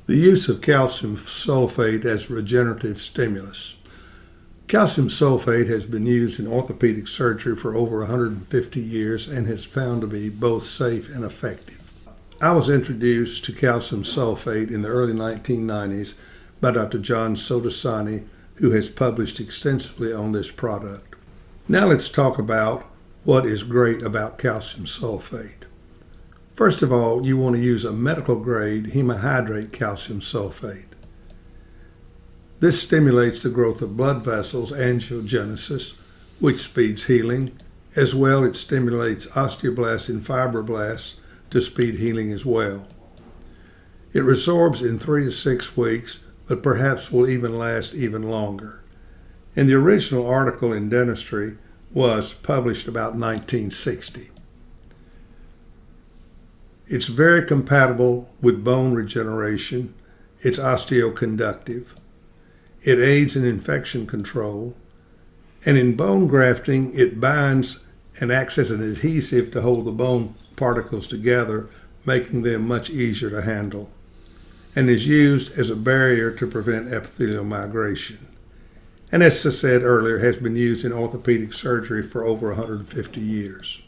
The use of calcium sulfate as regenerative stimulus. Calcium sulfate has been used in orthopedic surgery for over 150 years and has found to be both safe and effective. I was introduced to calcium sulfate in the early 1990s by Dr. John Sodasani, who has published extensively on this product. Now let's talk about what is great about calcium sulfate. First of all, you want to use a medical grade hemohydrate calcium sulfate. This stimulates the growth of blood vessels, angiogenesis, which speeds healing. As well, it stimulates osteoblasts and fibroblasts to speed healing as well. It resorbs in 3 to 6 weeks, but perhaps will even last even longer. And the original article in Dentistry was published about 1960. It's very compatible with bone regeneration. It's osteoconductive. It aids in infection control. And in bone grafting, it binds and acts as an adhesive to hold the bone particles together, making them much easier to handle, and is used as a barrier to prevent epithelial migration. And as I said earlier, has been used in orthopedic surgery for over 150 years.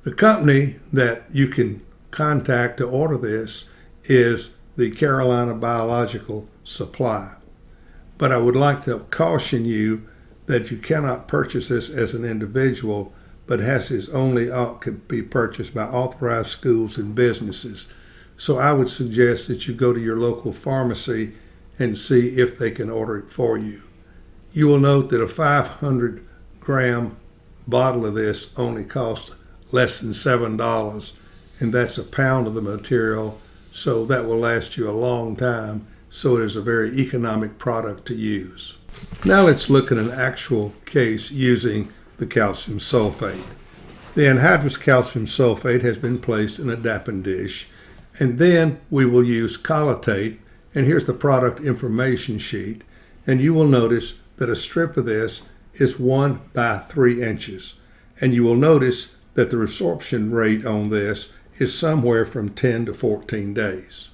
The company that you can contact to order this is the Carolina Biological Supply. But I would like to caution you that you cannot purchase this as an individual, but can be purchased by authorized schools and businesses. So I would suggest that you go to your local pharmacy and see if they can order it for you. You will note that a 500-gram bottle of this only costs less than $7, and that's a pound of the material, so that will last you a long time. So it is a very economic product to use. Now let's look at an actual case using the calcium sulfate. The anhydrous calcium sulfate has been placed in a dappen dish, and then we will use Sulfate, and here's the product information sheet, and you will notice that a strip of this is 1 by 3 inches, and you will notice that the resorption rate on this is somewhere from 10 to 14 days.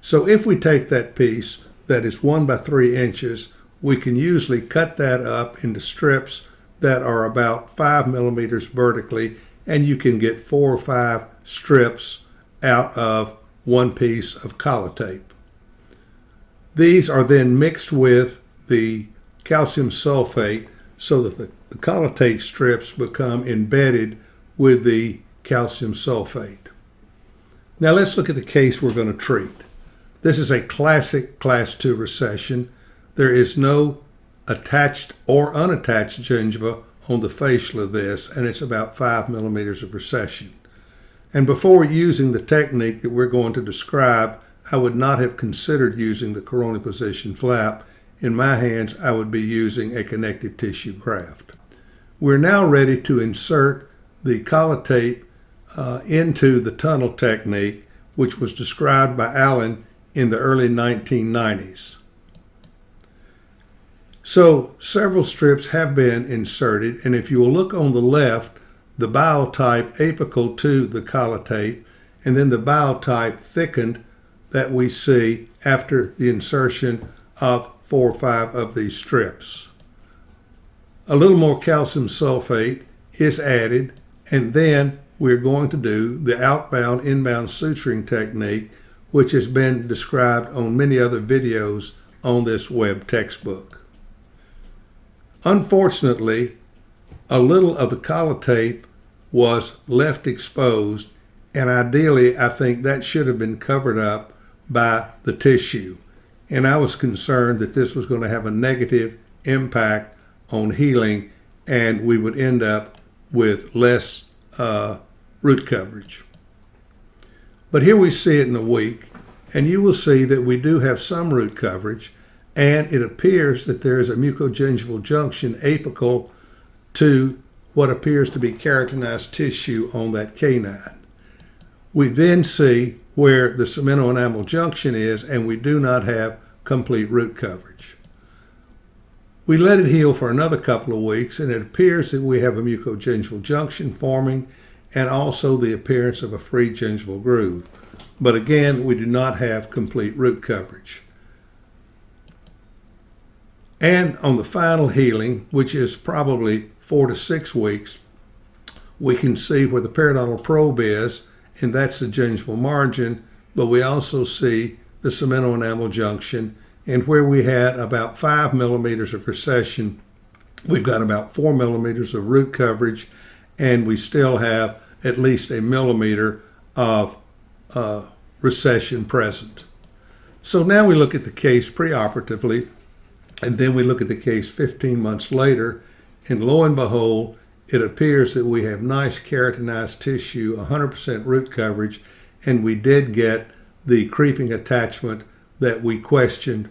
So if we take that piece that is 1 by 3 inches, we can usually cut that up into strips that are about 5 millimeters vertically, and you can get 4 or 5 strips out of one piece of Sulfate. These are then mixed with the calcium sulfate so that the Sulfate strips become embedded with the calcium sulfate. Now let's look at the case we're going to treat. This is a classic class 2 recession. There is no attached or unattached gingiva on the facial of this, and it's about 5 millimeters of recession. And before using the technique that we're going to describe, I would not have considered using the coronal position flap. In my hands, I would be using a connective tissue graft. We're now ready to insert the Sulfate into the tunnel technique, which was described by Allen in the early 1990s. So several strips have been inserted, and if you will look on the left, the biotype apical to the Sulfate, and then the biotype thickened that we see after the insertion of 4 or 5 of these strips. A little more calcium sulfate is added, and then we're going to do the outbound inbound suturing technique, which has been described on many other videos on this web textbook. Unfortunately, a little of the Sulfate was left exposed, and ideally I think that should have been covered up by the tissue. And I was concerned that this was going to have a negative impact on healing, and we would end up with less root coverage. But here we see it in a week, and you will see that we do have some root coverage, and it appears that there is a mucogingival junction apical to what appears to be keratinized tissue on that canine. We then see where the cemento-enamel junction is, and we do not have complete root coverage. We let it heal for another couple of weeks, and it appears that we have a mucogingival junction forming and also the appearance of a free gingival groove. but again, we do not have complete root coverage. And on the final healing, which is probably 4 to 6 weeks, we can see where the periodontal probe is, and that's the gingival margin, but we also see the cemento-enamel junction, and where we had about 5 millimeters of recession, we've got about 4 millimeters of root coverage, and we still have at least a millimeter of recession present. So now we look at the case preoperatively, and then we look at the case 15 months later, and lo and behold, it appears that we have nice keratinized tissue, 100% root coverage, and we did get the creeping attachment that we questioned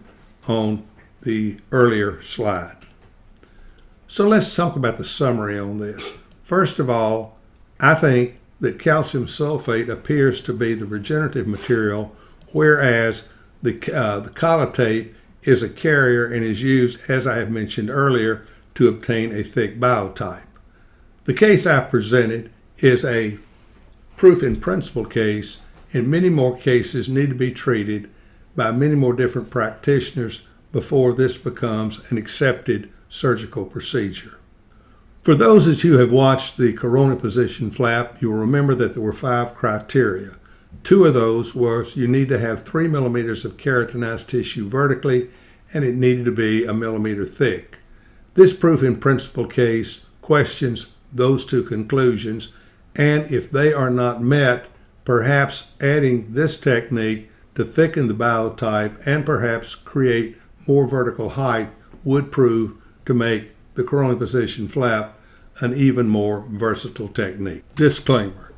on the earlier slide. So let's talk about the summary on this. First of all, I think that calcium sulfate appears to be the regenerative material, whereas the collotape is a carrier and is used, as I have mentioned earlier, to obtain a thick biotype. The case I've presented is a proof in principle case, and many more cases need to be treated by many more different practitioners before this becomes an accepted surgical procedure. For those that you have watched the corona position flap, you will remember that there were 5 criteria. 2 of those was you need to have 3 millimeters of keratinized tissue vertically, and it needed to be a millimeter thick. This proof in principle case questions those 2 conclusions, and if they are not met, perhaps adding this technique to thicken the biotype and perhaps create more vertical height would prove to make the corona position flap an even more versatile technique. Disclaimer: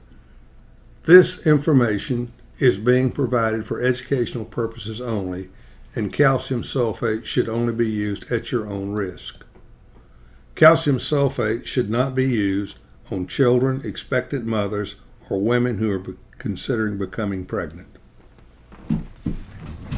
this information is being provided for educational purposes only, and calcium sulfate should only be used at your own risk. Calcium sulfate should not be used on children, expectant mothers, or women who are considering becoming pregnant.